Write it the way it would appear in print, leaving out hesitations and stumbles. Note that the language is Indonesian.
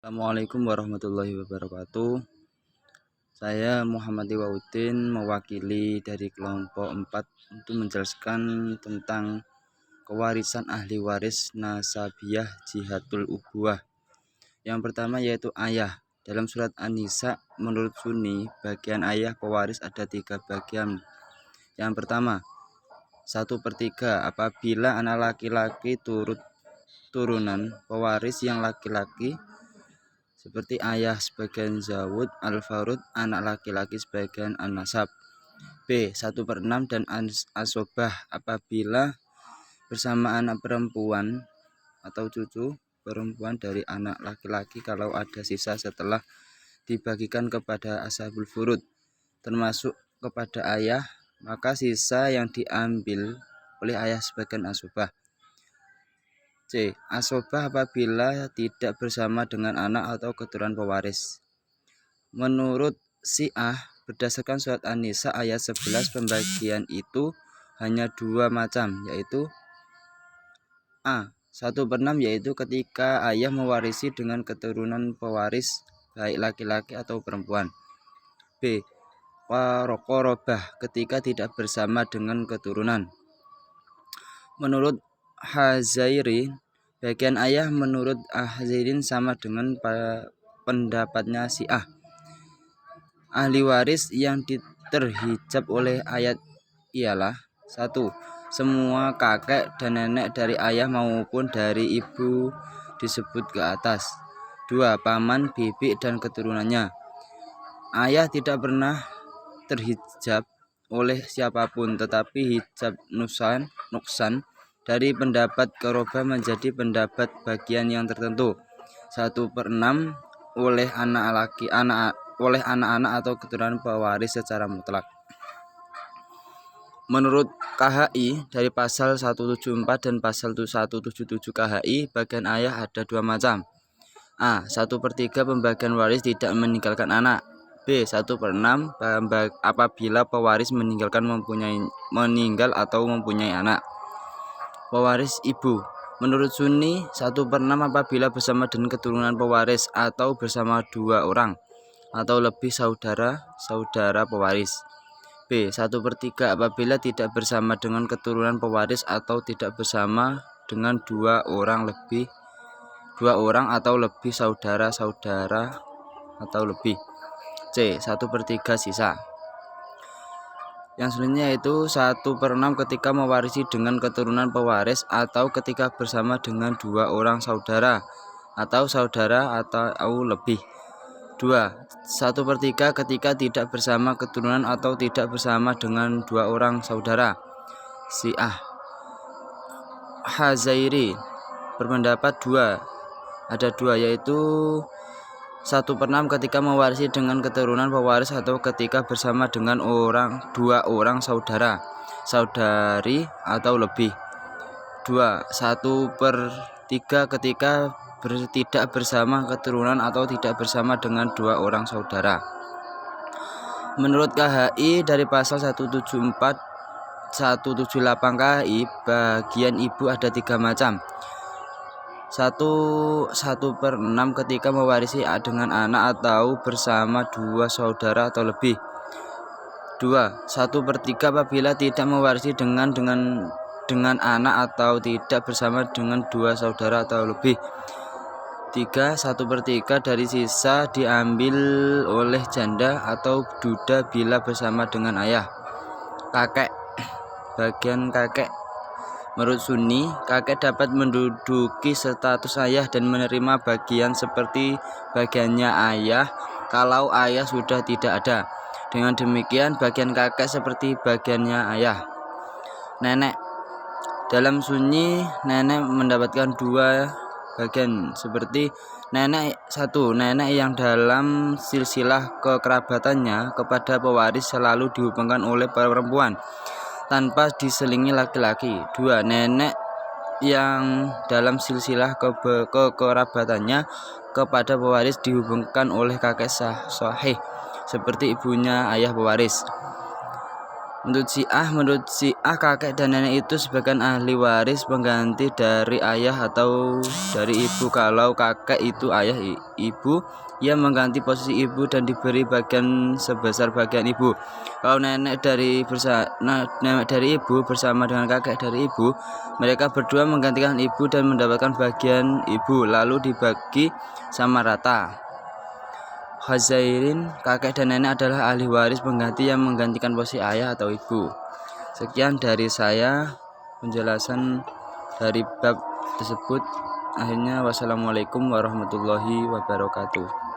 Assalamualaikum warahmatullahi wabarakatuh. Saya Muhammad Iwaudin mewakili dari kelompok 4 untuk menjelaskan tentang kewarisan ahli waris nasabiyah jihatul ubuwah. Yang pertama yaitu ayah. Dalam surat An-Nisa menurut Sunni, bagian ayah pewaris ada 3 bagian. Yang pertama, 1/3 apabila anak laki-laki turut turunan pewaris yang laki-laki seperti ayah sebagian zawud al-farud, anak laki-laki sebagian an-nasab. B. 1/6 dan asobah apabila bersama anak perempuan atau cucu perempuan dari anak laki-laki kalau ada sisa setelah dibagikan kepada ashabul furud termasuk kepada ayah, maka sisa yang diambil oleh ayah sebagian asobah. C. Asobah apabila tidak bersama dengan anak atau keturunan pewaris. Menurut Syiah, berdasarkan surat An-Nisa ayat 11, pembagian itu hanya 2 macam, yaitu A. 1/6 yaitu ketika ayah mewarisi dengan keturunan pewaris baik laki-laki atau perempuan. B. Qarobah ketika tidak bersama dengan keturunan. Menurut Hazairi, bagian ayah menurut Hazairi sama dengan pendapatnya Syiah. Ahli waris yang terhijab oleh ayat ialah 1. Semua kakek dan nenek dari ayah maupun dari ibu disebut ke atas. 2. Paman, bibi, dan keturunannya. Ayah tidak pernah terhijab oleh siapapun, tetapi hijab nuksan dari pendapat qarobah menjadi pendapat bagian yang tertentu. 1/6 oleh anak-anak atau keturunan pewaris secara mutlak. Menurut KHI dari pasal 174 dan pasal 177 KHI, bagian ayah ada 2 macam. A. 1/3 pembagian waris tidak meninggalkan anak. B. 1/6 apabila pewaris meninggal atau mempunyai anak. Pewaris ibu. Menurut Sunni, 1/6 apabila bersama dengan keturunan pewaris atau bersama 2 orang atau lebih saudara pewaris. B. 1/3 apabila tidak bersama dengan keturunan pewaris atau tidak bersama dengan 2 orang atau lebih saudara atau lebih. C. 1/3 sisa. Yang selanjutnya yaitu 1/6 ketika mewarisi dengan keturunan pewaris atau ketika bersama dengan 2 orang saudara atau lebih. 2. 1/3 ketika tidak bersama keturunan atau tidak bersama dengan 2 orang saudara. Syiah. Hazairi berpendapat ada 2 yaitu 1/6 ketika mewarisi dengan keturunan pewaris atau ketika bersama dengan 2 orang saudari atau lebih. 2. 1/3 ketika tidak bersama keturunan atau tidak bersama dengan 2 orang saudara. Menurut KHI dari pasal 174 178 KHI, bagian ibu ada 3 macam. 1/6 ketika mewarisi dengan anak atau bersama 2 saudara atau lebih. 2. 1/3 apabila tidak mewarisi dengan anak atau tidak bersama dengan 2 saudara atau lebih. 3. 1/3 dari sisa diambil oleh janda atau duda bila bersama dengan ayah. Kakek. Bagian kakek. Menurut Sunni, kakek dapat menduduki status ayah dan menerima bagian seperti bagiannya ayah kalau ayah sudah tidak ada. Dengan demikian, bagian kakek seperti bagiannya ayah. Nenek. Dalam Sunni, nenek mendapatkan 2 bagian seperti nenek. 1. Nenek yang dalam silsilah kekerabatannya kepada pewaris selalu dihubungkan oleh perempuan tanpa diselingi laki-laki. 2. Nenek yang dalam silsilah kekerabatannya kepada pewaris dihubungkan oleh kakek sahih seperti ibunya ayah pewaris. Menurut Syiah kakek dan nenek itu sebagai ahli waris pengganti dari ayah atau dari ibu. Kalau kakek itu ayah ibu, ia mengganti posisi ibu dan diberi bagian sebesar bagian ibu. Kalau nenek dari ibu bersama dengan kakek dari ibu, mereka berdua menggantikan ibu dan mendapatkan bagian ibu, lalu dibagi sama rata. Khazairin, kakek dan nenek adalah ahli waris pengganti yang menggantikan posisi ayah atau ibu. Sekian dari saya penjelasan dari bab tersebut. Akhirnya wassalamualaikum warahmatullahi wabarakatuh.